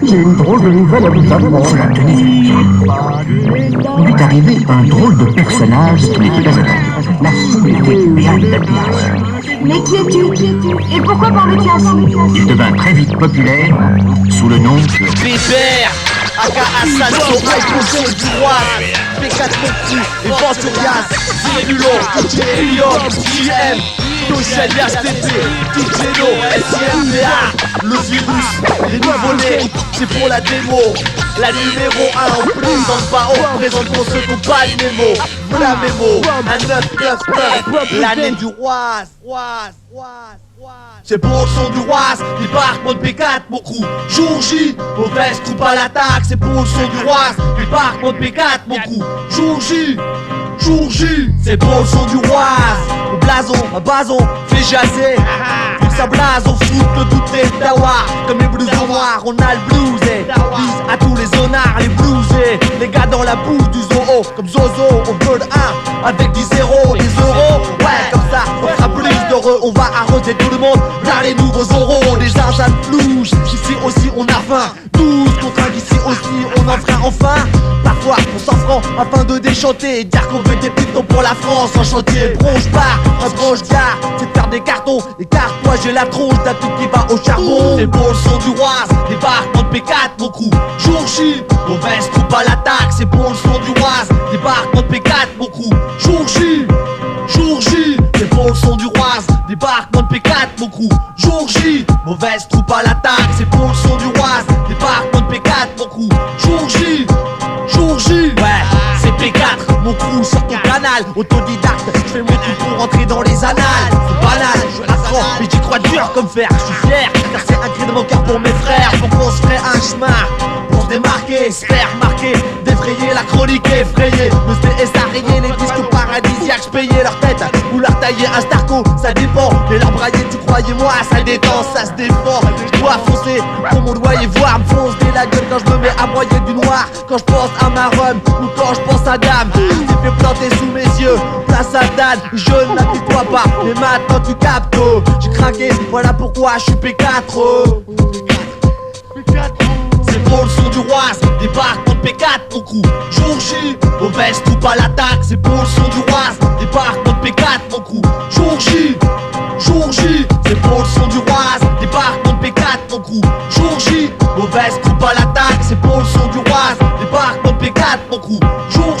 J'ai une drôle de nouvelle à vous apprendre. Il est arrivé un drôle de personnage qui n'était pas anonyme. La foule était bien d'admiration. Mais qui es-tu? Et pourquoi parles-tu ainsi? Il devint très vite populaire sous le nom de Bébert, aka Assassin, Icon du Roi, P4 Montrou et Venturias, Zirulo, DJ Elion, JM, Toshel, HTP, DJ No, SIMBA, le virus, les nouveaux-nés, c'est pour la démo. La numéro 1, on présente pas, on présente pour ceux qui n'ont pas le mémo. La mémo, un 999, l'année du Roi. C'est pour le son du Roise, débarque mode P4 mon crew. Jour J, mauvaise troupe à l'attaque. C'est pour le son du Roise, débarque mode P4 mon crew. Jour J, c'est pour le son du Roise. Au blason, à bason, fait jaser. Vu que ça blase, on fout le douter d'awa. Comme les blousons noirs, on a le blues. Bise à tous les zonards, les bluesés. Les gars dans la bouche du zoo, comme Zozo, on veut le 1 avec 10 zéros, des euros. Ouais, comme ça, on sera plus d'heureux. On va arroser tout le monde, là les nouveaux oraux. Les zinzins flouches, ici aussi on a faim. 12 contre 1, ici aussi on en fera enfin. Parfois on s'en prend afin de déchanter et dire qu'on veut des pitons pour la France en chantier. Bronche pas, un bronche gars, c'est de faire des cartons. Écarte-toi, j'ai la tronche d'un truc qui va au charbon. C'est pour le son du Roise, débarquement de P4 mon coup. Jour J, mauvaise troupe à l'attaque. C'est pour le son du Roise, débarquement de P4 mon coup. Jour J, c'est pour le son du Roise, débarquement de P4 mon crew. Jour J, mauvaise troupe à l'attaque. C'est pour le son du Roise, débarquement de P4 mon crew. Jour J, ouais, c'est P4 mon crew sur ton canal. Autodidacte, je fais mon tout pour rentrer dans les annales. C'est banal, je l'apprends, mais j'y crois dur comme fer. Je suis fier, car c'est un cri de mon cœur pour mes frères. Pour qu'on se ferait un chemin, pour se démarquer, se faire marquer, défrayer la chronique effrayée. Le CS a rayé les disques paradisiaques, j'payais leur tête ou leur tailler un starco, ça dépend. Et leur brailler, tu croyez-moi, ça détend, ça se défend. Je dois foncer pour mon loyer, voir me foncer la gueule quand je me mets à broyer du noir. Quand je pense à ma rhum ou quand je pense à Dame, j'ai fait planter sous mes yeux, place à Dan. Je n'appuie-toi pas, mais maintenant tu captes. J'ai craqué, voilà pourquoi je suis P4. C'est pour le son du Roise, débarquement de P4 mon crew. Jour J, mauvaise troupe à l'attaque. C'est pour le son du Roise, débarquement de P4 mon crew. Jour J, c'est pour le son du Roise, débarquement de P4 mon crew. Jour J, mauvaise troupe à l'attaque. C'est pour le son du Roise, débarquement de P4 mon crew. Jour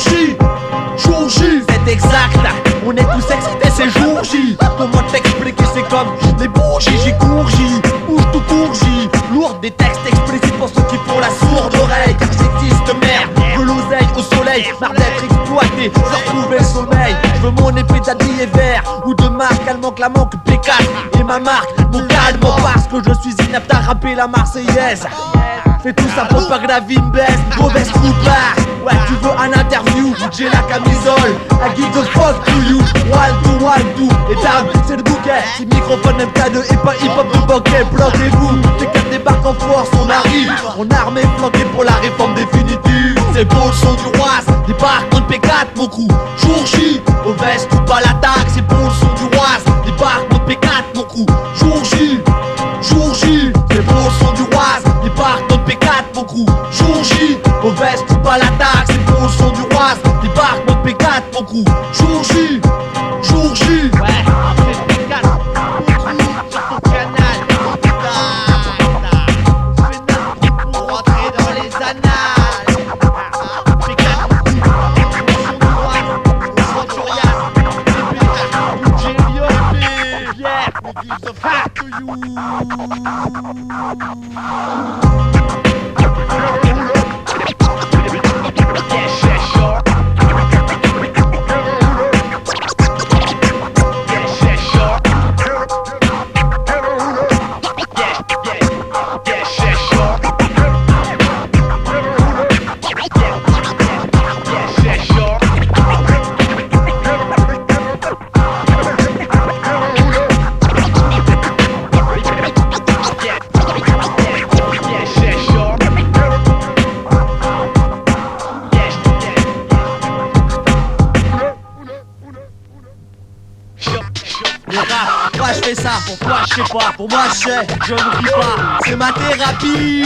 J, c'est exact. On est tous excités, c'est jour J. Comment t'expliquer, c'est comme les bougies. J'y cours J, bouge tout court J. Lourd des textes explicites pour ceux qui font la sourde oreille. Car j'existe merde, je veux l'oseille au soleil. Marre d'être exploité, sans trouver le sommeil. Je veux mon épée d'habillé vert ou de marque, elle manque la manque P4 et ma marque, mon calme parce que je suis inapte à rapper la Marseillaise. Fais tout ça pour pas que la vie me baisse. Mauvaise troupard, ouais tu veux un interview, j'ai la camisole. I give the fuck to you, one two. Et dame, c'est le bouquet, si microphone MK2 et pas hip-hop de banquet. Bloquez-vous, les 4 débarquent en force, on arrive. On armé, flanqué pour la réforme définitive. C'est pour le son du Roise, débarquement de P4 mon crew. Jour J, mauvaise troupe à l'attaque. C'est pour le son du Roise, débarquement de P4 mon crew. Jour J, c'est pour le son du Roise, débarquement de P4 mon crew. Jour J, mauvaise troupe à l'attaque. C'est pour le son du Roise, débarquement de P4 mon crew. Jour J, ouais, c'est P4 sur ton canal. On fait notre trou pour rentrer dans les annales. P4 mon crew, son du Roise, Venturias, j'ai Lyon, yeah, we give the fuck to you. Pourquoi je fais ça? Pourquoi je sais pas? Pour moi je sais, je ne ris pas. C'est ma thérapie.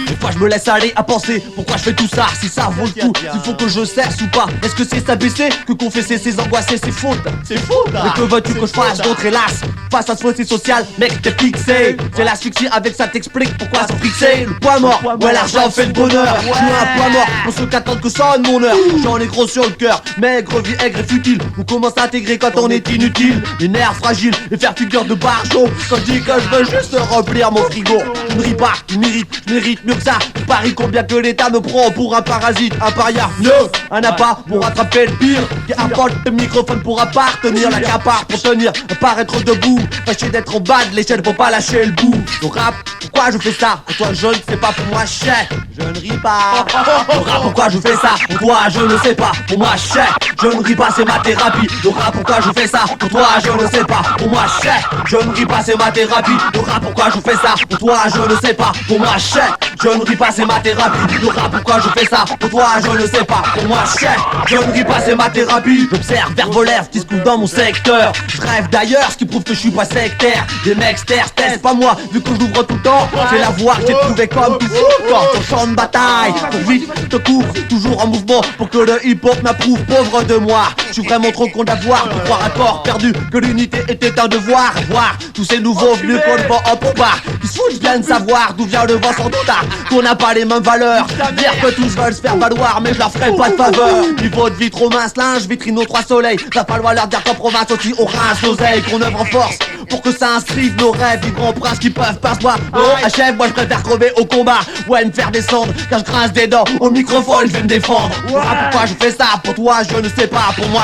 Des fois je me laisse aller à penser pourquoi je fais tout ça, si ça vaut le coup, s'il faut que je cesse ou pas. Est-ce que c'est s'abaisser que confesser ses angoisses et ses fautes? C'est faux, Mais que veux-tu que je fasse d'autre, hélas? Face à ce fossé social, mec t'es fixé. C'est l'asphyxie, avec ça t'explique pourquoi se fixer. Le poids mort, ouais l'argent fait le bonheur. Je suis un poids mort pour ceux qui attendent que sonne mon heure. J'en ai gros sur le cœur, maigre, vie aigre et futile. On commence à intégrer quand on est inutile. Les nerfs fragiles et faire figure de barjot. Quand je dis que je veux juste remplir mon frigo. Je ne ris pas, je mérite mieux que ça. Je parie combien que l'État me prend pour un parasite, un paria. Mieux, un appât pour rattraper le pire. Qui apporte le microphone pour appartenir. La capare pour tenir, paraître debout. Fâché d'être en bas de l'échelle pour pas lâcher le bout. Le rap, pourquoi je fais ça? Pour toi je ne sais pas, pour moi chais. Je ne ris pas. Le rap, pourquoi je fais ça? Pour toi je ne sais pas, pour moi chais. Je ne ris pas, c'est ma thérapie. Le rap, pourquoi je fais ça? Pour toi je ne sais pas, pour moi chais. Je ne ris pas, c'est ma thérapie. Le rap, pourquoi je fais ça? Pour toi je ne sais pas, pour moi chais. Je ne ris pas, c'est ma thérapie. Le rap, pourquoi je fais ça? Pour toi je ne sais pas, pour moi chais. Je ne ris pas, c'est ma thérapie. J'observe vers vos lèvres qui se coulent dans mon secteur. Je rêve d'ailleurs, ce qui prouve que je suis pas sectaire. Des mecs c'est pas moi, vu que j'ouvre tout le temps. C'est la voix que j'ai trouvé comme tout fou. Quand on chante de bataille, pour vite te couvre, toujours en mouvement pour que le hip-hop m'approuve. Pauvre de moi, je suis vraiment trop con d'avoir pour croire à corps perdu que l'unité était un devoir. Voir tous ces nouveaux venus qu'on ne vend en part, qui se foutent bien de savoir d'où vient le vent sans doute, qu'on n'a pas les mêmes valeurs. Dire que tous veulent se faire valoir, mais je leur ferai pas de faveur. Niveau de vie trop mince, linge, vitrine aux 3 soleils. Va falloir leur dire qu'en province aussi on rince l'oseille, qu'on œuvre en force pour que ça inscrive nos rêves, vivre en prince qui peuvent pas se voir. Oh, achève, moi je préfère crever au combat. Ouais, me faire descendre, car je grince des dents. Au microphone, je vais me défendre. Le rap, pourquoi je fais ça? Pour toi, je ne sais pas. Pour moi,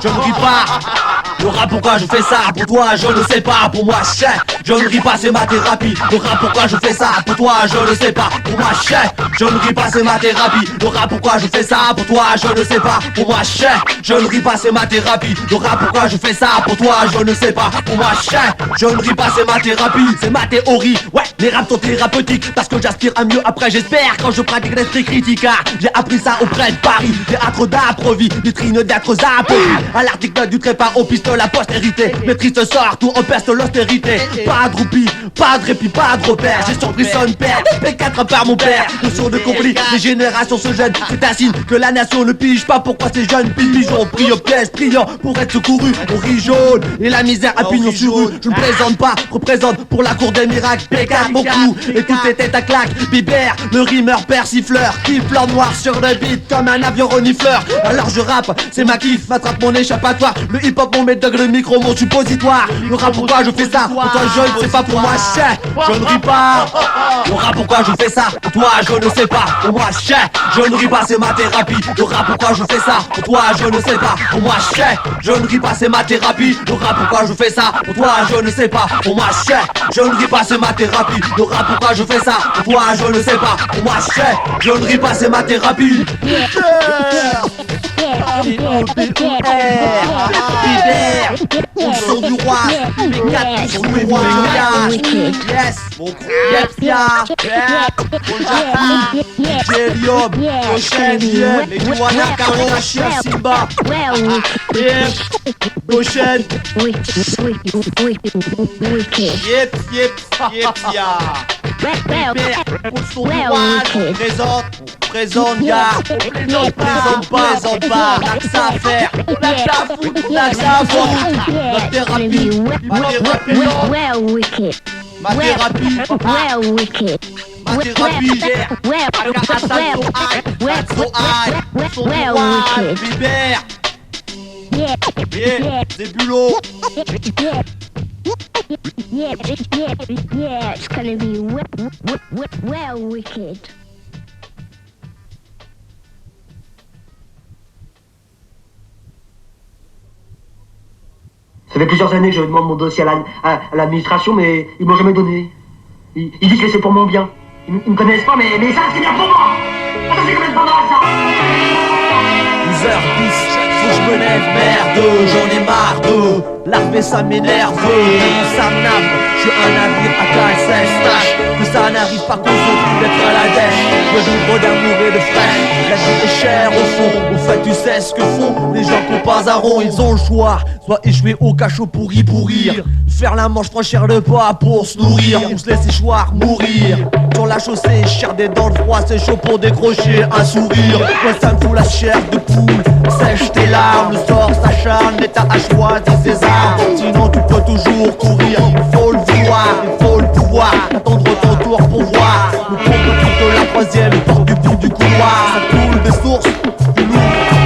je ne ris pas. Le rap, pourquoi je fais ça? Pour toi, je ne sais pas. Pour moi, je ne ris pas, c'est ma thérapie. Le rap, pourquoi je fais ça? Pour toi, je ne sais pas. Pour moi, je ne ris pas, c'est ma thérapie. Le rap, pourquoi je fais ça? Pour toi, je ne sais pas. Pour moi, je ne ris pas, c'est ma thérapie. Le rap, pourquoi je fais ça? Pour toi, je ne sais pas. Pour moi, je ne ris pas, c'est ma thérapie, c'est ma théorie. Ouais, les raps sont thérapeutiques parce que j'aspire à mieux après, j'espère. Quand je pratique l'esprit critique, j'ai appris ça auprès de Paris. Théâtre d'approvis, vitrine d'être approvis. À l'article du trépas, on piste la postérité. Maîtrise sort, tout empeste l'austérité. Pas de roupie, pas de répit, pas de repère. J'ai surpris son père, P4 par mon père. Notion de conflit, les générations se gênent. C'est un signe que la nation ne pige pas pourquoi ces jeunes pigeons prient aux pièces, priant pour être secourus. On rit jaune et la misère à pignon sur rue. Je ne plaisante pas, représente pour la cour des miracles. P4 mon cou, et tout était à claque. Bibert, le rimeur persifleur, qui fleure noir sur le beat comme un avion renifleur. Alors je rappe, c'est ma kiff, m'attrape mon échappatoire. Le hip hop mon médoc, le micro mon suppositoire. Le rap pourquoi je fais ça? Pour toi je ne sais pas, pour moi je ne ris pas. Le rap pourquoi je fais ça? Pour toi je ne sais pas, pour moi je ne ris pas, c'est ma thérapie. Le rap pourquoi je fais ça? Pour toi je ne sais pas, pour moi je ne ris pas, c'est ma thérapie. Le rap pourquoi je fais ça? Pour toi je ne sais pas, pour moi je ne ris pas, c'est ma thérapie. Le rap pourquoi je fais ça? Pour toi je ne sais pas, pour moi je ne ris pas, c'est ma thérapie. Au son du roi, les 4 sont du roi. Yes, mon crew, Helium, Prochaine, les Douana, Caron, Chien, Simba. Prochaine. Ya. Au son du roi, présente, gars. Présente pas, n'a que ça à faire. N'a que ça à foutre. Notre thérapie, ma thérapie, ma thérapie, Bibert, Zébulo. Yeah, it's gonna be well wicked. Ça fait plusieurs années que je demande mon dossier à l'administration, mais ils m'ont jamais donné. Ils disent que c'est pour mon bien. Ils me connaissent pas, mais ça, c'est bien pour moi. Attends, c'est combien de temps ça? 12h10, faut que je me lève, merde, j'en ai marre de l'armée, ça m'énerve, ça me nave, je suis un navire à KSS, tâche, que ça n'arrive pas qu'aux autres d'être à la dèche, de vivre d'amour et de fraîche. La vie est chère au fond, au fait tu sais ce que font les gens qui n'ont pas un rond. Ils ont le choix, soit échouer au cachot pour y pourrir, faire la manche franchir le pas pour se nourrir, ou se laisser choir mourir. Sur la chaussée, chair des dents, le froid c'est chaud pour décrocher un sourire. Moi ça me fout la chair de poule, sèche tes larmes, le sort s'acharne, l'État a choisi ses armes. Sinon tu peux toujours courir, il faut le vouloir, il faut le pouvoir, attendre ton tour pour voir. Le pont de la troisième porte du bout du couloir, ça coule des sources, tu l'ouvres,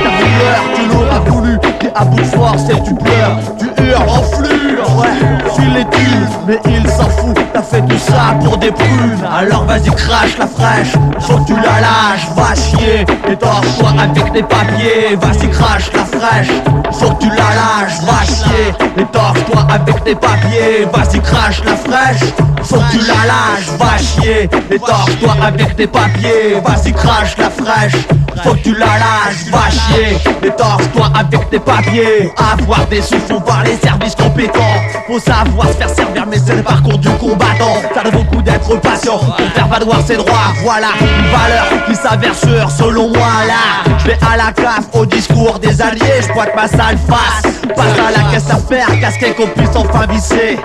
ta douleur, tu l'auras voulu. T'es à bout de force et tu pleures, tu hurles en flure, ouais, suis les thunes, mais il s'en fout, t'as fait tout ça pour des prunes. Alors vas-y crache la fraîche, faut que tu la lâches, va chier, et torche-toi avec tes papiers. Vas-y crache la fraîche, faut que tu la lâches, va chier, et torche-toi avec tes papiers. Vas-y crache la fraîche, faut que tu la lâches, va chier, et torche-toi avec tes papiers. Vas-y crache la fraîche, faut que tu la lâches, va chier, et torche-toi avec tes papiers. Pour avoir des sous, faut voir les services compétents, faut savoir se faire servir, mais c'est le parcours du combattant. Ça donne beaucoup d'être patient pour faire valoir ses droits. Voilà une valeur qui s'avère sûre selon moi. Là, je vais à la CAF au discours des alliés, je pointe ma sale face, passe à la caisse à faire, casquet qu'on puisse enfin visser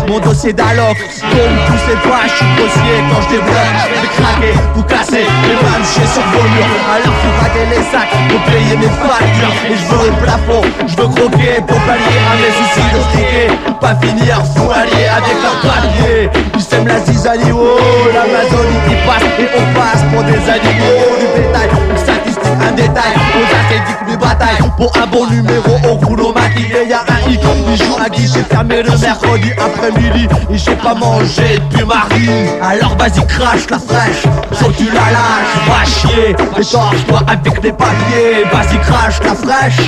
mon dossier d'alloc. Comme tous ces pas, je suis dossier. Quand je débloque, je vais craquer, tout casser, les mains chier sur vos murs. Alors faut braquer les sacs pour payer mes factures. Et je veux le plafond, je veux croquer pour pallier à mes soucis de friquer. Pas finir, faut allier avec leur papier. Ils sèment la zizanie, oh, l'Amazonie qui passe et on passe pour des animaux. Du bétail, une statistique, un détail, aux ascétiques des batailles. Pour un bon numéro, on roule au maquis. Et y'a un hic, il joue à guichet fermé le mercredi après-midi. Et j'ai pas mangé depuis mardi. Alors vas-y crache la fraîche, faut que tu la lâches, va chier, et torche-toi avec tes papiers. Vas-y crache la fraîche,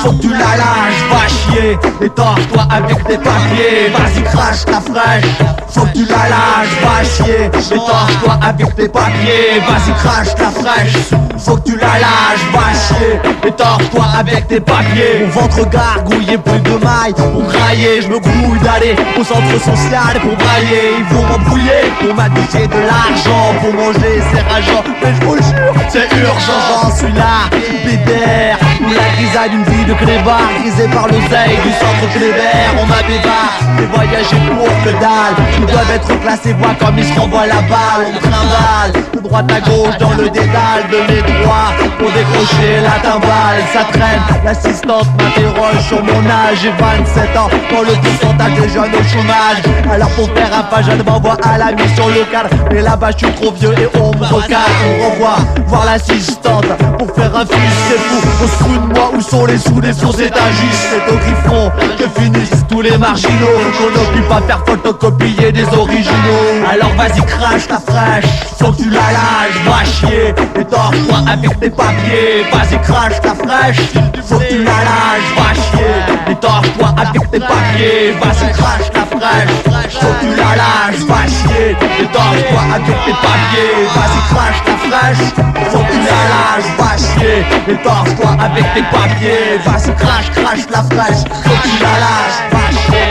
faut que tu la lâches, va chier, et torche-toi avec tes papiers. Vas-y crache la fraîche, faut que tu la lâches, va chier, et torche-toi avec tes papiers. Vas-y crache la fraîche, faut que tu la lâches, va chier, et torche-toi avec tes papiers. Mon ventre gargouillé, plus de mailles pour grailler, je me grouille d'aller au centre social pour brailler. Ils vont m'embrouiller pour m'habiller de l'argent, pour manger c'est rageant, mais je vous jure c'est urgent. J'en suis là, bédère, la grisaille d'une vie de clébard, grisée par l'oseille du centre Clébert. On m'a débat, des voyager pour que dalle, ils doivent être classés voix comme ils se renvoient la balle. On trimballe de droite à gauche dans le dédale de mes droits pour décrocher la timbale. Ça traîne, l'assistante m'interroge sur mon âge, j'ai 27 ans, dans le pourcentage des jeunes au chômage. Alors pour faire un pas, je m'envoie à la mission locale, mais là-bas je suis trop vieux et on me recale. On renvoie voir l'assistante pour faire un fils, c'est fou. On se fout de moi, où sont les sous, les sources étagistes. C'est au griffon que finissent tous les marginaux, qu'on occupe à faire photocopier des originaux. Alors vas-y crache la fraîche, faut que tu la lâches, va chier, et torche-toi avec tes papiers. Vas-y crache la fraîche, faut que tu la lâches, va chier, et torche-toi avec tes papiers. Vas-y crache la fraîche, faut que tu la lâches, va chier, et torche-toi avec tes papiers. Vas-y crache la fraîche, faut que tu la lâches, va chier, et torche-toi avec tes papiers. Vas-y crache la fraîche, faut que tu la lâches, va chier,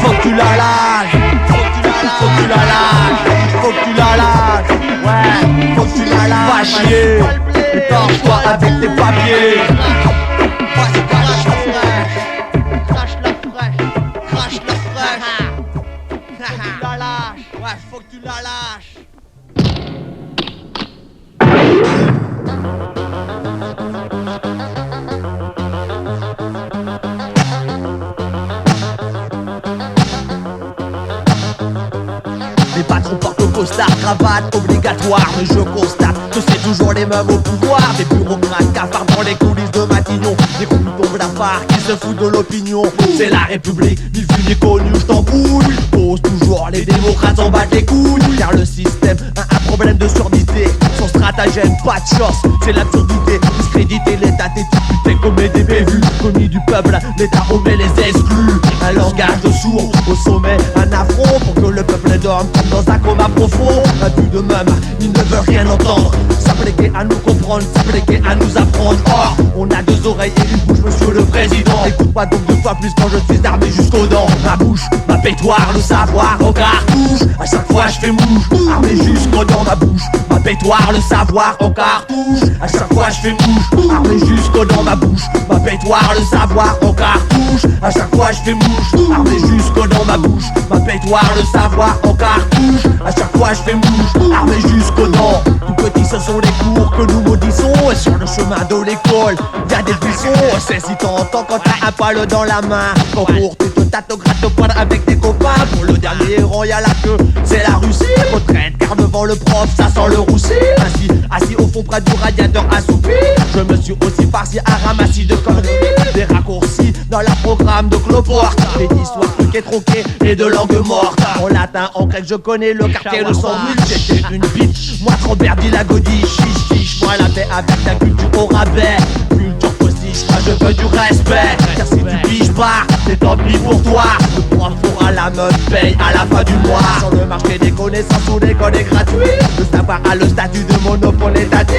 faut que tu la lâches, faut que tu la lâches, faut que tu la lâches, ouais, faut que tu la lâches, va chier, et torche-toi avec tes papiers. Vas-y crache la fraîche, crache la fraîche, crache la fraîche, faut que tu la lâches, ouais, faut que tu la lâches. Les patrons portent au costard, cravate obligatoire. Mais je constate que c'est toujours les mêmes au pouvoir. Des bureaucrates cafards dans les coulisses de Matignon, des coups blafards qui se foutent de l'opinion. C'est la République, ni vu ni connu, je t'en fous. Pose toujours, les démocrates s'en battent les couilles. Car le système a un problème de surdité. Son stratagème, pas de chance, c'est l'absurdité. Discréditer l'état, t'es disputé comme des bévues. Commis du peuple, l'état omet les exclus. Un langage de sourd, au sommet, un affront pour que le peuple dorme dans un coma profond. Un but de même, ils ne veulent rien entendre. S'appliquer à nous comprendre, s'appliquer à nous apprendre. Or, on a deux oreilles et une bouche, monsieur le président. Écoute pas donc deux fois plus quand je suis armé jusqu'aux dents. Ma bouche, ma pétoire, le savoir en cartouche. À chaque fois je fais mouche, armé jusqu'au dans ma bouche. Ma pétoire, le savoir en cartouche. À chaque fois je fais mouche, armé jusqu'au dans ma bouche. Ma pétoire, le savoir en cartouche. À chaque fois je fais mouche, armé jusqu'au dans ma bouche. Ma pétoire, le savoir en cartouche. À chaque fois je fais mouche, armé jusqu'aux dents. Tout petit ce sont les cours que nous maudissons. Et sur le chemin de l'école, y'a des buissons. C'est si t'entends quand t'as un poil dans la main. Quand cours tu te tâtes au gratte au poil avec tes copains. Pour le dernier rang y'a la queue, c'est la Russie. Retraite car devant le prof ça sent le roussi. Ainsi, assis au fond près du radiateur assoupi, je me suis aussi farci à ramassis de conneries. Des raccourcis dans la programme de Cloport. Des histoires truquées, tronquées et de langue morte. En latin, en grec je connais le quartier de sandwich. J'étais une bitch, moi trop berdi la godille. Chiche, chiche, moi la paix avec la culture au rabais. Culture postiche, moi je veux du respect. Car si tu piges pas, c'est tant pis pour toi. Le prof à la meuf paye à la fin du mois. Sur le marché des connaissances ou des codes gratuits, le savoir a le statut de monopole étatique.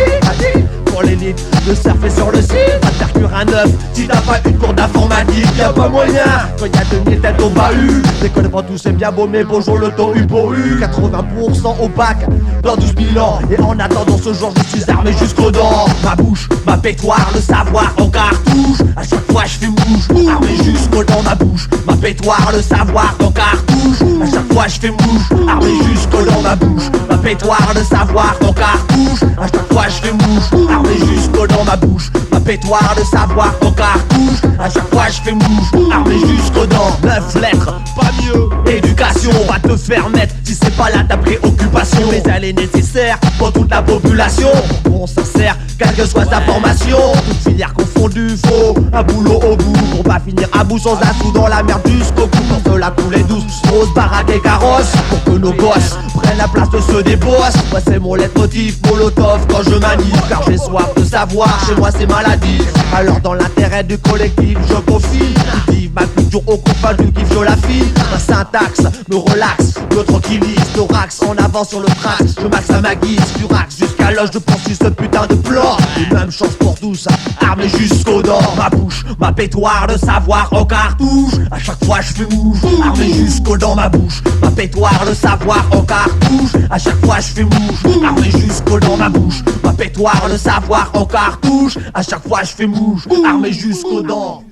Pour l'élite, de surfer sur le site, va te faire cuire un œuf. Si t'as pas une cour d'informatique, y'a pas moyen. Quand y'a 2000 têtes au bahut, l'école devant tout c'est bien beau mais bonjour le taux pour eu 80% au bac dans 12 000 ans. Et en attendant ce jour je suis armé jusqu'aux dents. Ma bouche, ma pétoire, le savoir en cartouche. À chaque fois je fais mouche, armé jusqu'aux dents. Ma bouche, ma pétoire, le savoir en cartouche. À chaque fois je fais mouche, armé jusqu'aux dents. Ma bouche, ma pétoire, le savoir en cartouche. À chaque fois je fais mouche, armé jusqu'aux dents. Ma bouche, ma pétoire, le savoir en cartouche. À chaque fois je fais mouche, armé jusqu'aux dents. 9 lettres, pas mieux. Éducation va te faire mettre si c'est pas là ta préoccupation. Mais elle est nécessaire pour toute la population. Bon ça sert, quelle que soit sa formation. Toute filière confondue, faut un boulot au bout. Pour pas finir à bout sans un sou dans la merde jusqu'au cou. Pour se la couler douce, rose, baraque et carrosse. Pour que nos gosses prennent la place de ceux des boss. Moi c'est mon leitmotiv, molotov quand je manie. Car j'ai soif de savoir, chez moi c'est maladie. Alors dans l'intérêt du collectif je profite. Vive ma culture au compas du kiff je la file. Ma syntaxe me relaxe, me tranquillise. Thorax en avant sur le trax, je max à ma guise. Furax jusqu'à l'âge de poursuivre ce putain de plan. Et même chance pour tous, armé jusqu'aux dents. Ma bouche, ma pétoire, le savoir en cartouche. À chaque fois je fais mouche, armé jusqu'aux dents. Ma bouche, ma pétoire, le savoir en cartouche. À chaque fois je fais mouche, armé jusqu'aux dents. Ma bouche, ma pétoire, le savoir en cartouche. À chaque fois je fais mouche, armé jusqu'aux dents.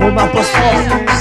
On m'impose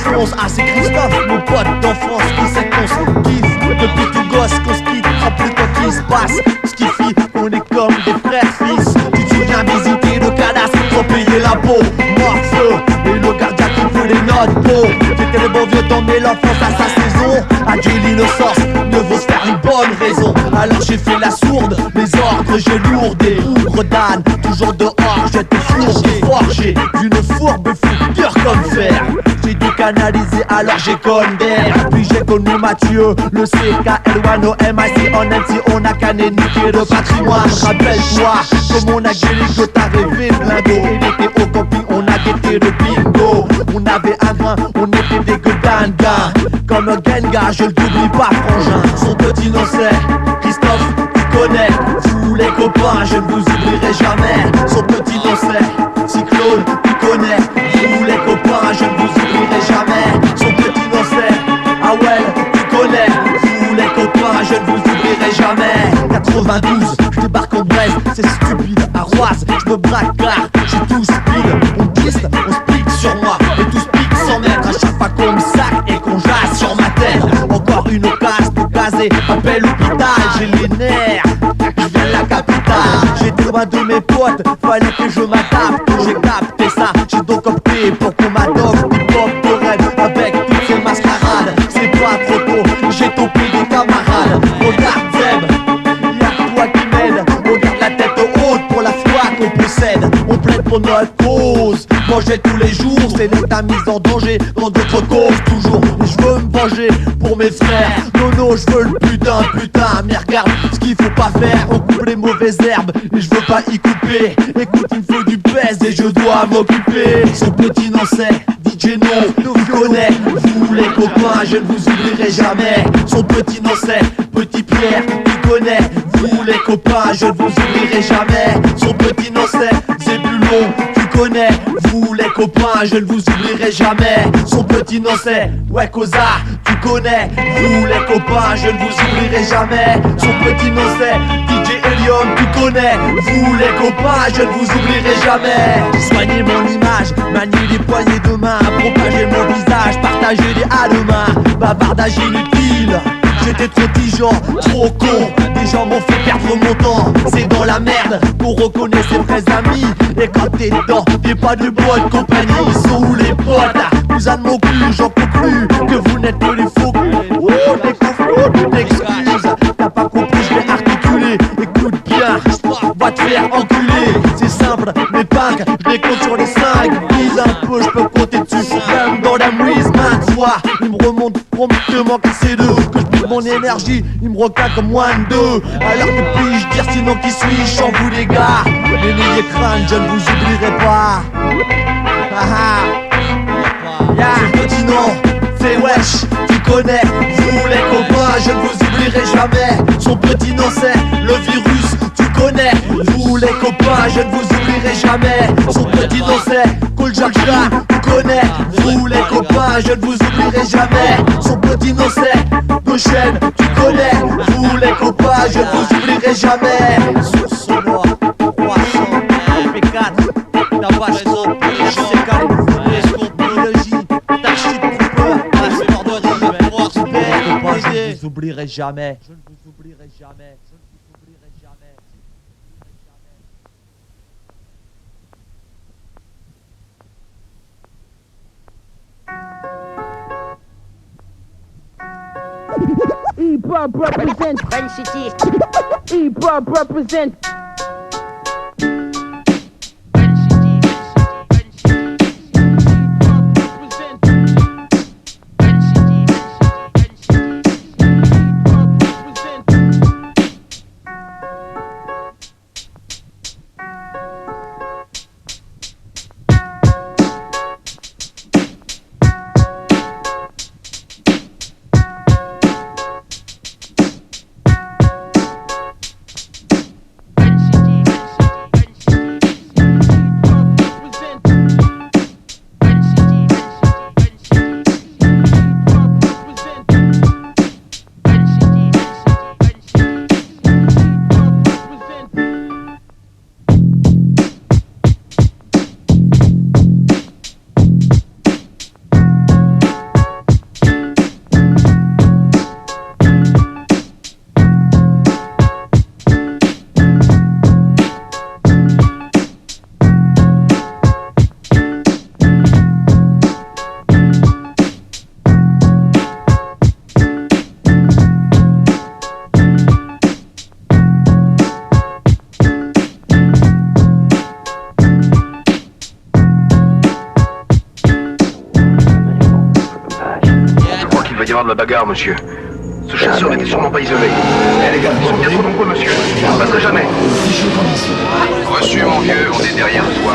France, ah c'est Christophe, mon pote d'enfance qui sait qu'on se kiffe. Depuis tout gosse qu'on se quitte, rappelle quand il se passe. Ce qui fit, on est comme des frères fils. Tu viens visiter le cadastre pour payer l'impôt. Morceau, et le gardien qui veut les notes beaux. T'étais le bon vieux temps mais l'enfance à sa saison. Adieu l'innocence, ne vaut se faire une bonne raison. Alors j'ai fait la sourde, les ordres j'ai lourdé. Ouvre d'âne, toujours dehors, j'étais fourgué. Forgé d'une fourbe fou, cœur comme fer. J'ai dû canaliser alors j'ai connu d'air. Puis j'ai connu Mathieu, le CKL1 MIC en MC. On a canné niquer le patrimoine. Rappelle-toi, comme on a guéri que t'as rêvé blindo. Il était au camping, on a guetté le bingo. On avait un grain, on était des gueules d'Indien. Comme un Genga, je l'oublie pas frangin. Son petit nom c'est Christophe, tu connais. Vous les copains, je ne vous oublierai jamais. Son petit nom c'est Cyclone, tu connais. Vous les copains, je ne vous oublierai jamais. Son petit nom c'est Awel, tu connais. Vous les copains, je ne vous oublierai jamais. 92, je débarque en Brest, c'est stupide. À Roise, je me braque car j'ai tout speed. On piste, on se pique sur moi, et tout se pique sans mètres. À chaque fois qu'on me sac et qu'on jase sur ma tête. Encore une occasion pour caser un bel hôpital. J'ai les nerfs, je viens de la capitale. J'étais loin de mes potes, fallait que je m'adapte. J'ai capté ça, j'ai donc opté pour qu'on m'adopte. Hip-hop de rêve avec toutes ces mascarades. C'est pas trop tôt, j'ai topé des camarades. Regarde Zeb, y'a que toi qui m'aide. Regarde la tête haute pour la foi qu'on possède. On plaide pour notre cause, manger tous les jours. C'est l'état mis en danger dans d'autres causes toujours. Et je veux me venger pour mes frères. Non, je veux le putain, mais regarde ce qu'il faut pas faire. On coupe les mauvaises herbes et je veux pas y couper. Écoute, il me faut du pèse et je dois m'occuper. Son petit nom c'est DJ No, tu connais, vous les copains, je ne vous oublierai jamais. Son petit Nancet, petit Pierre, tu connais, vous les copains, je ne vous oublierai jamais. Son petit Nancet, Zébulon, tu connais, vous les copains, je ne vous oublierai jamais. Son petit Nancet, ouais Koza, tu connais, vous les copains, je ne vous oublierai jamais. Son petit Nancet, DJ Helium, tu connais, vous les copains, je ne vous oublierai jamais. Soignez mon image, manier les poignées de main, propager mon visage, partager les à demain, bavardage inutile. J'étais trop tigeant, trop con, des gens m'ont fait perdre mon temps. C'est dans la merde qu'on reconnaît ses vrais amis. Et quand t'es dedans, t'es pas de bonne compagnie. Ils sont où les potes? Cousin de mon cul, j'en conclus que vous n'êtes que des faux culs. Oh, des conflits, t'excuses. T'as pas compris, je l'ai articulé. Écoute bien, va te faire enculer. C'est simple, mes packs, je les compte sur les 5. Dis un peu, je peux compter dessus. Même dans la mouise, maintes fois, ils me remontent promptement que c'est deux. Que je pique mon énergie, ils me requinquent comme moins de deux. Alors que puis-je dire sinon qui suis-je sans vous les gars? Mais n'ayez crainte, je ne vous oublierai pas. Ce petit nom, c'est wesh, tu connais, vous les copains, je ne vous oublierai jamais. Son petit nom c'est le virus, tu connais, vous les copains, je ne vous oublierai jamais. Son petit nom c'est Koljakra, tu connais, vous les copains, je ne vous oublierai jamais. Son petit nom c'est Gauchen, tu connais, vous les copains, je ne vous oublierai jamais. Sur sonore, 300, MP4, ta vache trop, c'est calme, je ne vous oublierai jamais. Je ne vous oublierai jamais. Je ne vous oublierai jamais. E-Pop represent Fun City. E-Pop represent La bagarre, monsieur. Ce chasseur n'était sûrement pas isolé. Eh les gars, ils sont bien trop nombreux, monsieur. Je ne passerai jamais. Reçu, mon vieux, on est derrière toi.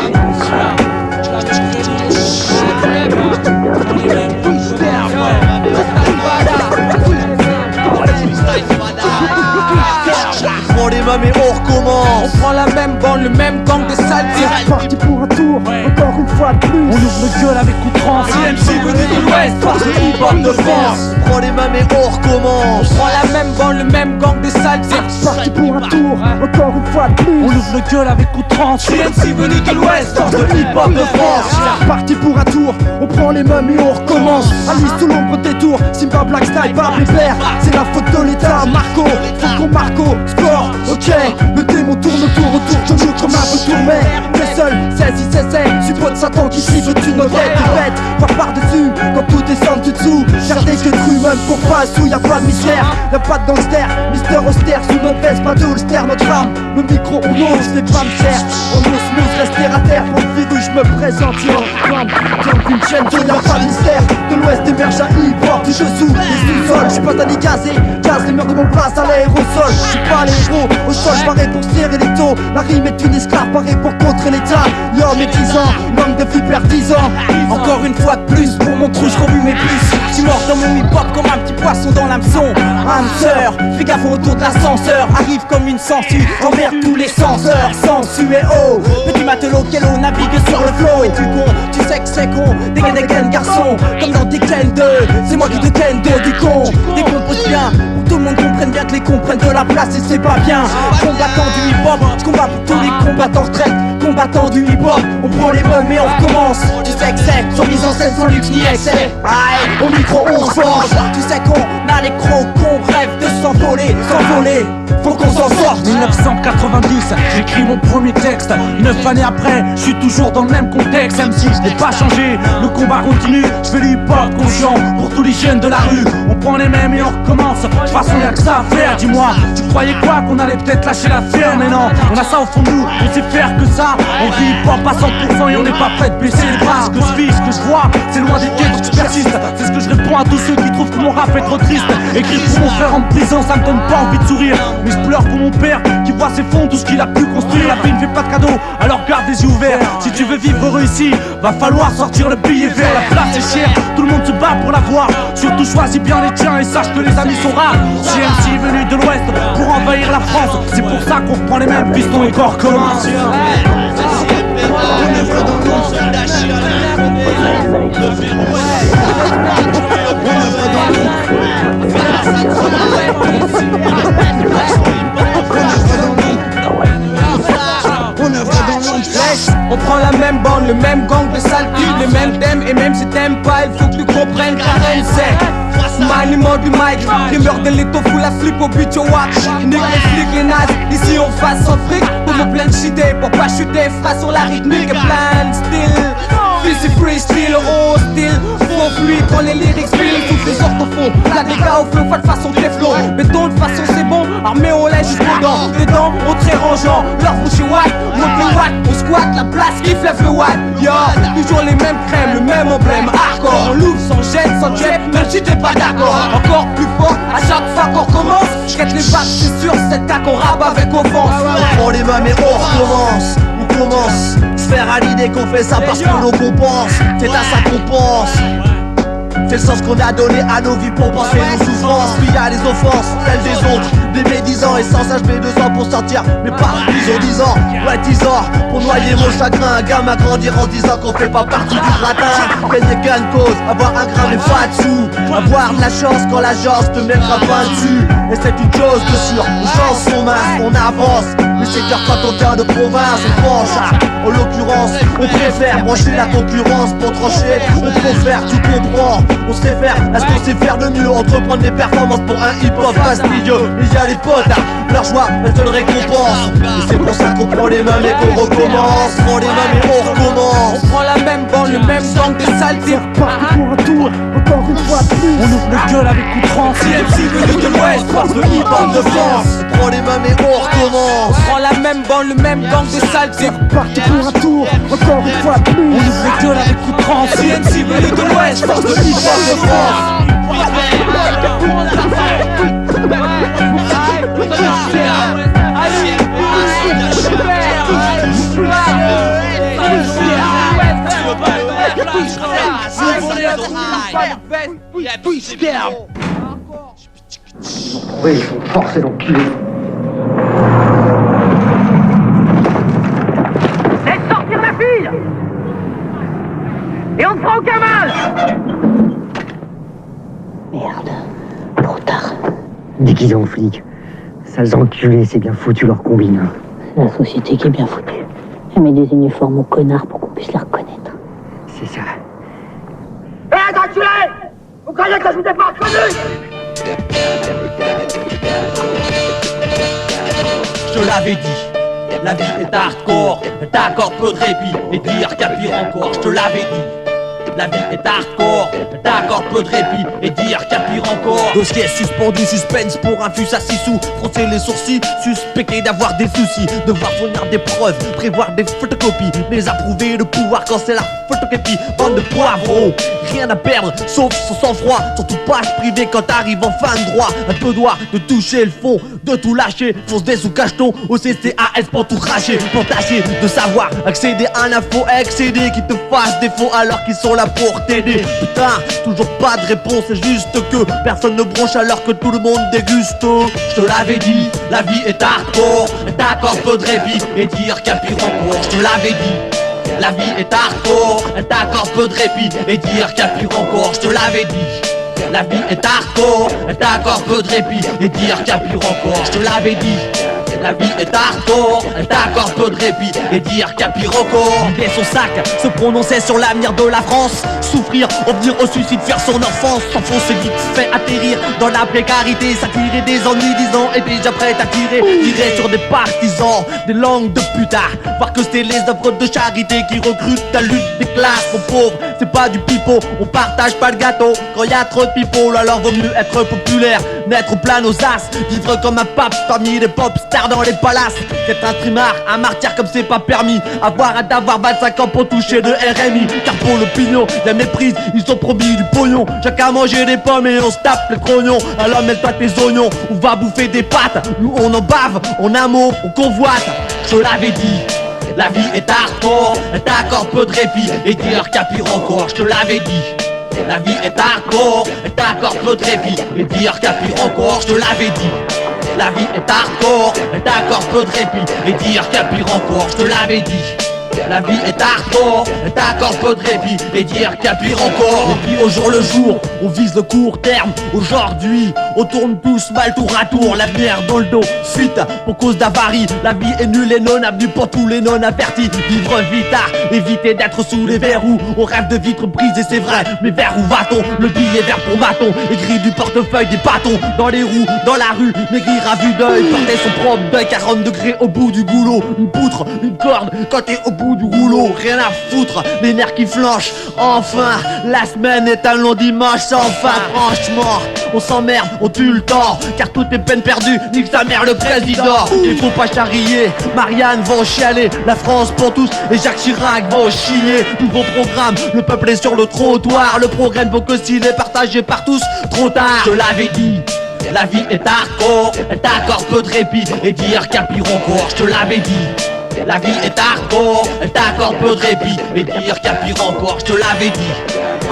Prends les mains mais on recommence. On prend la même bande, le même gang des saletés. parti pour un tour, encore une fois de plus. On ouvre le gueule avec outrance. CMC venu de l'Ouest, par ce hip-hop de France. Prends les mains mais on recommence. On prend la même bande, le même gang des saletés. Parti pour un tour, encore une fois de plus. On ouvre le gueule avec outrance. CMC venu de l'Ouest, par ce hip-hop de France. Parti pour un tour, on prend les mains mais on recommence. Alice sous l'ombre des tours, Simba Black Style, Barbe et Père. C'est la faute de l'État, Marco, faut qu'on Marco, sport, ok. Le démon tourne autour, toujours comme un peu tourné. T'es seul, saisis, suppôt de Satan qui suit, veux-tu nos têtes qui pètent. Voir par-dessus, quand tout descend du dessous. faire des queues de humains pour pas sous, y'a pas de mystère, y'a pas de gangster, Mister Austère sous notre veste, pas de holster, notre âme, le micro on ose, les pas me faire, on ose nous rester à terre, pour le vide où je me présente, comme une chaîne de y'a pas de mystère, de l'ouest émerge un hip-hop, du dessous, des sous-sols, j'suis pas tanné gazé, gaz les murs de mon place à l'aérosol, j'suis pas les héros, au sol j'parais pour serrer les taux, la rime est une esclave, pareil pour contrer l'état, yo mes 10 ans, l'homme de flipper 10 ans, Encore une fois de plus, pour mon trou, j'remue mes puces. J'suis mort dans mon hip-hop comme un petit poisson dans l'hameçon. Âme sœur, fais gaffe autour de l'ascenseur. Arrive comme une sangsue, emmerde tous les censeurs. Sensué, oh, petit matelot, quel eau navigue sur le flot. Et tu con, tu sais que c'est con. Dégaine garçon, comme dans Tekken 2. C'est moi qui te ken de du con. Décompose bien, pour que tout le monde comprenne bien que les cons prennent de la place et c'est pas bien. Combattant du hip-hop, j'combat pour tous les combattants retraite. Combattant du hip-hop, on prend les bonnes mais on recommence. Tu sais que c'est sur mise en scène sans luxe ni excès. Aïe, au micro on se venge. Tu sais qu'on a les crocs, qu'on rêve de s'envoler. Faut qu'on s'en sorte. 1990, j'écris mon premier texte. 9 années après, je suis toujours dans le même contexte. Même si je n'ai pas changé, le combat continue. Je fais du hip-hop conscient pour tous les jeunes de la rue. On prend les mêmes et on recommence. De toute façon y'a que ça à faire, dis-moi. Tu croyais quoi, qu'on allait peut-être lâcher l'affaire? Mais non, on a ça au fond de nous, on sait faire que ça. On vit hip-hop à 100% et on n'est pas prêt de baisser les bras. Ce que je vis, ce que je vois, c'est loin des quais donc je persiste. C'est ce que je réponds à tous ceux qui trouvent que mon rap est trop triste. Écrire pour mon frère en prison, ça me donne pas envie de sourire. Mais je pleure pour mon père qui voit ses fonds, tout ce qu'il a pu construire. La vie ne fait pas de cadeaux, alors garde les yeux ouverts. Si tu veux vivre heureux ici, va falloir sortir le billet vert. La place est chère, tout le monde se bat pour l'avoir. Surtout choisis bien les tiens et sache que les amis sont rares. CMC venu de l'ouest pour envahir la France. C'est pour ça qu'on reprend les mêmes pistons et qu'on recommence. On prend la même bande, le même gang de sales types, les mêmes thèmes. Et même si t'aimes pas, il faut que tu comprennes Karen c'est maniement du mic, les meurs de l'étau fout la flip au but au watch. Nique les flics, les nazes, ici on fasse sans fric. Pour me plein d'idées, pour pas chuter, frappe sur la rythmique et plein de style. Fils et freestyle, hostile, faux fluide, quand les lyrics spillent, toutes les sortes au fond. La dégâts au feu, pas de façon téflon. Béton de façon c'est bon, armé on lèche jusqu'aux dents. Des dents, on très rangeant, leur bouche est watt, monte les watts, on squatte la place qui lève le watt. Yo, toujours les mêmes crèmes, le même emblème, hardcore. On l'ouvre sans gêne, sans jet, même si t'es pas d'accord. Encore plus fort, à chaque fois qu'on recommence. J'quête les bacs, c'est sûr, c'est le cas qu'on rappe avec offense. On prend les mains mais on recommence. On commence, se faire à l'idée qu'on fait ça parce que l'on compense. C'est à ça qu'on pense. C'est le sens qu'on a donné à nos vies pour penser nos souffrances. Puis y'a les offenses, celles des autres, des médisants. Et sans ça j'mets 2 ans pour sortir, mais pas disons 10 ans, ouais 10 ans. Pour noyer mon chagrin, un gamin grandir en disant qu'on fait pas partie du gratin. Gagner gain de cause, avoir un grain mais pas de sous. Avoir de la chance quand la chance te mettra pas dessus. Et c'est une chose de sûre, nos chances sont minces, on avance. Mais c'est clair quand on vient de province, on penche. En l'occurrence, on préfère brancher la concurrence pour trancher. On préfère, tu comprends. On sait faire, est-ce qu'on sait faire de mieux? Entreprendre des performances pour un hip-hop fastidieux. Mais y'a les potes, leur joie, elle te le récompense. Et c'est pour ça qu'on prend les mains et qu'on recommence. Prends les mains et on recommence. On prend la même bande, le même gang de sales types. parti pour un tour, encore une fois de plus. On ouvre le gueule avec outrance. CMC venu de l'ouest, parce que hip-hop de France. On prend les mains et on recommence. On prend la même bande, le même gang de sales types. Parti pour un tour, encore une fois de plus. On ouvre le gueule avec outrance. CMC venu de l'ouest, parce que hip-hop de France. Oui, ils sont forts, c'est l'enculé. Laisse sortir la fille. Et on ne fera aucun mal. Merde, trop tard. Déguisés en flics. Sales enculés, c'est bien foutu leur combine. C'est la société qui est bien foutue. Elle met des uniformes aux connards pour qu'on puisse les reconnaître. C'est ça. Hé, enculé. Vous croyez que je vous ai pas reconnu? Je te l'avais dit, la vie est hardcore, t'accordes peu de répit, et dire qu'il y a pire encore, je te l'avais dit. La vie est hardcore, d'accord, peu de répit et dire qu'il y a pire encore. Dossier suspendu, suspense pour un fus à 6 sous. Froncer les sourcils, suspecté d'avoir des soucis. Devoir fournir des preuves, prévoir des photocopies. Mais approuver le pouvoir quand c'est la photocopie. Bande de poivreaux, rien à perdre sauf son sang-froid. Surtout page privée quand t'arrives en fin de droit. Un peu droit de toucher le fond, de tout lâcher. Fonce des sous cacheton au CCAS pour tout cracher. Pour tâcher de savoir accéder à l'info, excéder qui te fasse défaut alors qu'ils sont là pour t'aider. Putain, toujours pas de réponse, c'est juste que personne ne bronche alors que tout le monde déguste. Je te l'avais dit, la vie est hardcore, d'accord, peu de répit et dire qu'il y a pire encore. Je te l'avais dit. La vie est hardcore, d'accord, peu de répit et dire qu'il y a pire encore. Je te l'avais dit. La vie est hardcore, d'accord, peu de répit et dire qu'il y a pire encore. Je te l'avais dit. La vie est hardcore, d'accord, peu de répit et dire qu'il y a pire encore. Vider son sac, se prononcer sur l'avenir de la France. Souffrir, en venir au suicide, faire son enfance. S'enfoncer vite fait atterrir dans la précarité. S'attirer des ennuis disant et déjà prêt à tirer. Tirer sur des partisans, des langues de putain. Voir que c'est les œuvres de charité qui recrutent la lutte des classes. Aux pauvres, c'est pas du pipeau, on partage pas le gâteau. Quand y a trop de people, alors vaut mieux être populaire. Naître plein aux as, vivre comme un pape parmi les pop stars dans les palaces. Être un trimard, un martyr comme c'est pas permis. Avoir d'avoir 25 ans pour toucher de RMI. Car pour l'opinion, la méprise, ils ont promis du pognon. Chacun manger des pommes et on se tape les trognons. Alors mêle-toi tes oignons, on va bouffer des pâtes. Nous on en bave, on amour, on convoite. Je l'avais dit. La vie est hardcore, d'accord, peu de répit et dire qu'il y a pire encore. Je te l'avais dit. La vie est hardcore, d'accord, peu de répit et dire qu'il y a pire encore. Je te l'avais dit. La vie est hardcore, d'accord, peu de répit et dire qu'il y a pire encore. Je te l'avais dit. La vie est hardcore, d'accord, peu de répit et dire qu'il y a pire encore. Et puis au jour le jour, on vise le court terme. Aujourd'hui, on tourne tous mal tour à tour. L'avenir dans le dos, fuite pour cause d'avarie. La vie est nulle et non avenue pour tous les non avertis. Vivre vita, éviter d'être sous les verrous. On rêve de vitres brisées, c'est vrai, mais vers où va-t-on? Le billet vert pour bâton, écrit du portefeuille des bâtons. Dans les roues, dans la rue, maigrir à vue d'œil. Porter son propre deuil, 40 degrés au bout du goulot. Une poutre, une corde, quand t'es au bout du rouleau, rien à foutre, les nerfs qui flanchent. Enfin, la semaine est un long dimanche sans fin. Franchement, on s'emmerde, on tue le temps, car tout est peine perdue, nique sa mère le président. Il faut pas charrier, Marianne va chialer. La France pour tous et Jacques Chirac va chier. Nouveau programme, le peuple est sur le trottoir. Le programme vaut que s'il est partagé par tous, trop tard. Je l'avais dit. La vie est hardcore, d'accord, peu de répit et dire qu'il y a pire encore. Je te l'avais dit. La vie est hardcore, d'accord, peu de répit et dire qu'il y a pire encore. Je te l'avais dit.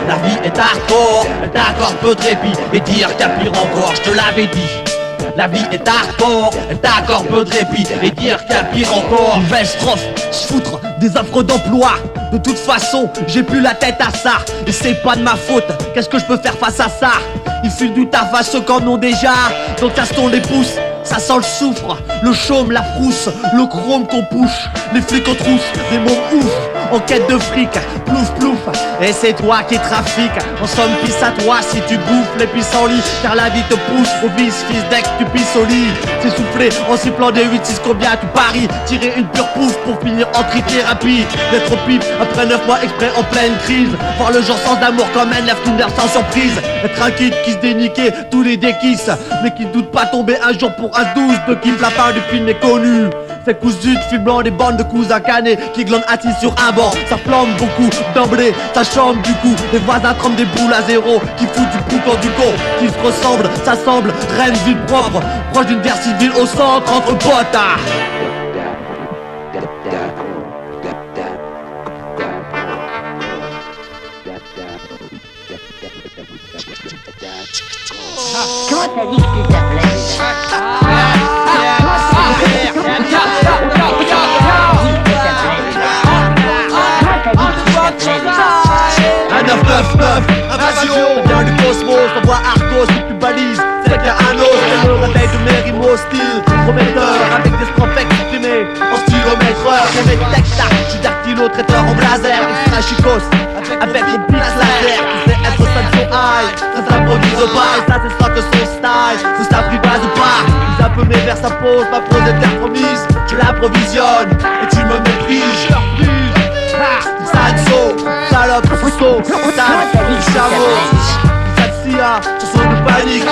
La vie est hardcore, d'accord, peu de répit et dire qu'il y a pire encore. Je te l'avais dit. La vie est hardcore, d'accord, peu de répit et dire qu'il y a pire encore. Nouvelle strophe, se foutre des offres d'emploi. De toute façon, j'ai plus la tête à ça et c'est pas de ma faute. Qu'est-ce que je peux faire face à ça? Il file du taf à ceux qu'en ont déjà. Donc casse-t-on les pouces, ça sent le soufre, le chaume, la frousse, le chrome qu'on push. Les flics en trousse, des mots ouf, en quête de fric, plouf plouf. Et c'est toi qui trafiques, en somme pisse à toi si tu bouffes les pissenlits. Car la vie te pousse au vice, fils dès que tu pisses au lit. C'est soufflé en sifflant des 8-6 combien tu paries. Tirer une pure pouffe pour finir en trithérapie. D'être au pif après 9 mois exprès en pleine crise. Voir le genre sans amour comme un lève Thunder sans surprise. Être un kid qui se déniquait tous les déquisses, mais qui doute pas tomber un jour pour un 12 de kiff. La part du film est connue. C'est cousu de fil blanc, des bandes de cousins canés qui glandent assis sur un banc. Ça flambe beaucoup d'emblée, ça chambre du coup. Les voisins trempent des boules à zéro qui foutent du boucan du con. Qui se ressemblent, ça semble reine ville propre, proche d'une guerre civile au centre entre potards. Comment t'as dit que tu t'appelais? Un 999, invasion, vient du cosmos, t'envoies Arcos, si tu balises, c'est qu'il y a un autre. C'est le réveil de Mérimo, style prometteur, avec des scropecs supprimés en stylomètre-heure. C'est mes textes, je suis dactylo, traiteur en blazer, extra chicos, avec mon pic laser. Tu sais être station high, ça s'improvise pas, et ça c'est ça que son style, ne s'apprivoise pas. Mise un peu mes vers sa pose, ma prose est terre promise, tu l'approvisionnes, et tu me méprises, je leur prise. Sanso, salope, Rousseau, Chameau, Satsia, chanson de panique.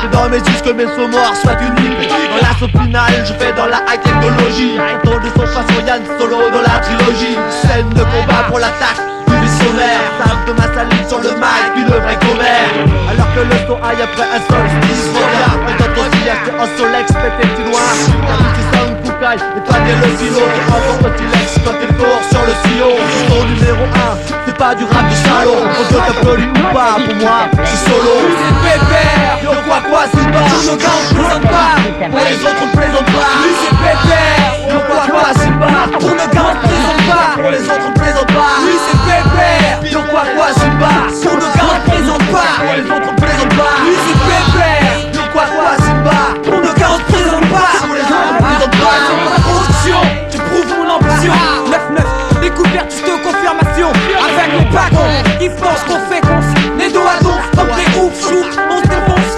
C'est dans mes disques que mes sons morts soient uniques. Dans l'assaut final, je fais dans la high technologie. Ton de son façon Yann Solo dans la trilogie. Scène de combat pour l'attaque du missionnaire. Savent de ma salive sur le mic, puis le vrai commère. Alors que le son aille après un solstice regarde. Et dans ton siège, en solex, pété petit noir. La petite sonne Poucaille, et toi t'es le silo. Qui emporte le silex quand t'es fort sur le sillon. Ton numéro 1, c'est pas du rap de salaud. On te t'applaudit ou pas, pour moi, c'est solo. C'est Pépère, Yo quoi c'est pas. tous nos gars on se présente pas. Pour les autres on ne présente pas. Lui c'est Pépère, Yo quoi c'est pas. pour nos gars on se présente pas. Pour les autres on ne présente pas. Lui c'est Pépère, Yo quoi c'est pas. pour nos gars on se présente pas. Pour les autres on ne présente pas. Lui c'est Pépère, Yo quoi c'est pas. pour nos gars on se présente pas. Pour les autres on ne présente pas. La production, tu prouves mon ambition. 9-9, découverte, juste confirmation. Avec le wagon, ils pensent qu'on fait conf. Les dos à dos, comme des ouf, chou. On se défonce,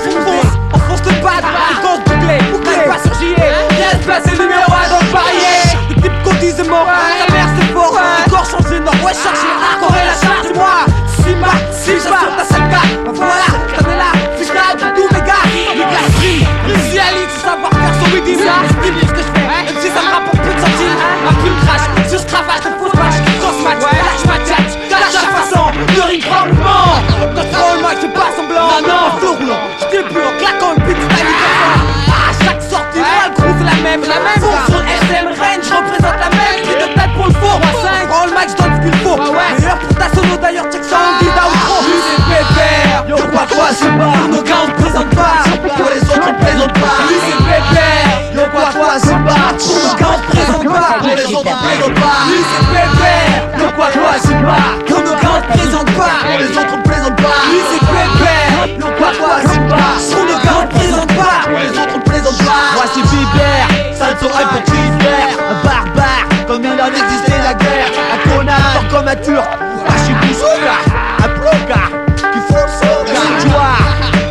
on fonce le pad. Les gosses bouclés, pas sur JA. Yes, place c'est numéro 1 dans le parier. Le type qu'on dise est mort, ta mère c'est fort. Le corps changé, non, ouais, chercher, accorder la charge, dis-moi. Simba, j'assure ta seule carte. Voilà, t'en es là, c'est grave, tous mes gars. Les gars stream, visualise, savoir faire son midi. Là, stream, ce que je fais, même si ça me rapporte plus de centimes. Ma plume crash, sur ce travail de fausse match. Quand ce match, lâche ma tchatch, lâche la façon de rime probablement. Quand je prends le mic, je passe en blanc. Non, feu roulant, je débloque, en claquant une petite style microphone. À chaque sortie, moi le crew c'est la même. Fond sur le SM Range, je représente la même. Qui de tête pour le faux, moi 5. Prends le mic, je donne ce qu'il faut. Meilleur pour ta solo d'ailleurs, check ça, on dit d'outro. Lui c'est Pépère, Yo quoi c'est pas. pour nos gars on se présente pas. Pour les autres on ne présente pas. Lui c'est Pépère, Yo quoi c'est pas. pour nos gars on se présente pas. Pour les autres on ne présente pas. Lui c'est Pépère, Yo quoi c'est pas. pour nos gars on se présente pas. Pour les autres on ne présente pas. Lui c'est Pépère, Yo quoi c'est pas. pour nos gars on se présente pas. Pour les autres on ne présente pas. Moi c'est Bibert, Salto hype pour Hitler. Un barbare, comme il en existait la guerre. Un connard fort comme un turc. Un chiboussouga, un ploga, qui fout le soga. Un joueur,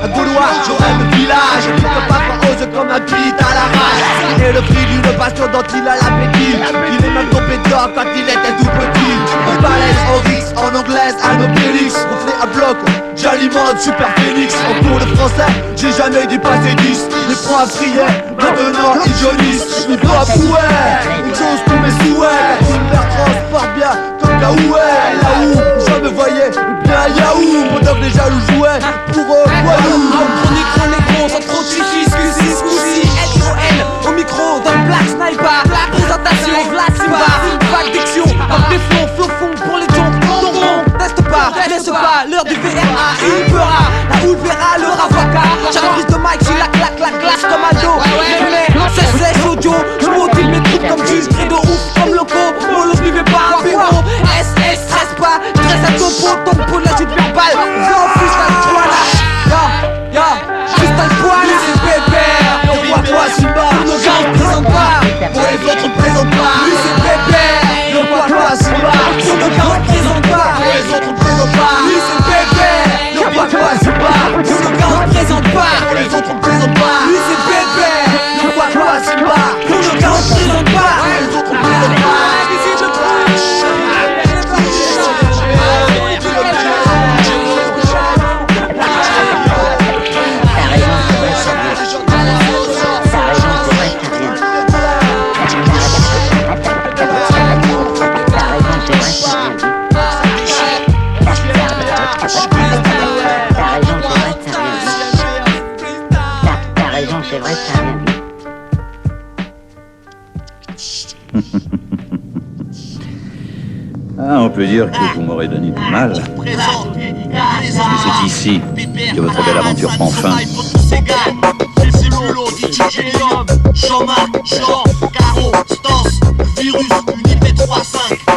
un gaulois, j'aurais le village. Qui peut pas faire ose comme un pit à la rage. Et le prix d'une passion dont il a l'appétit. Il est même tombé dedans quand il était tout petit. En balèze, en Rix, en anglaise, un Obélix. On fait un bloc, j'alimente Super Phoenix. En cours de français, j'ai jamais dépassé 10. Les profs criaient, maintenant ils jaunissent. Je pas ouais, une chose pour mes souhaits. Une mère transporte bien comme Gaoué. Là où je me voyais bien à Yahoo. Pendant que les jaloux jouaient pour eux, Walou. On gros, sans trop de chichis, scusi, L-O-N, au micro, dans le Black Sniper. Présentation, Vlad Simba, vague diction, hop des flots fond pour les jambes. Donc, teste pas, laisse pas, l'heure du VRA, il fera, la houle verra, le ravaka. J'ai la prise de mic, j'ai la clash comme un dos. Mais, c'est audio, je motive mes troupes comme juge, credo ouf, comme loco. Molo, je vivais pas un bureau, SS, stresse pas, stresse à topo, la chute verbale. J'en fiche la toile, ya, juste un poil, c'est Pépère. Yo quoi Simba. Pour nos gars on se présente pas. Pour les autres on ne présente pas. Lui c'est Pépère. Yo quoi Simba. Pour nos gars on se présente pas. Pour les autres on ne présente pas. Lui c'est Pépère. Yo quoi Simba. Pour nos gars on se présente pas. Pour les autres on ne présente pas. Lui c'est Pépère. Yo quoi Simba. Pour nos gars on se présente pas. Pour les autres on ne présente pas. C'est vrai, ça a rien dit. Ah, on peut dire que vous m'aurez donné du mal. Mais c'est ici que votre belle aventure prend fin. C'est Lolo, DJ Guillaume, Jean-Marc, Jean, Caro, Stance, Virus, Unité 3-5.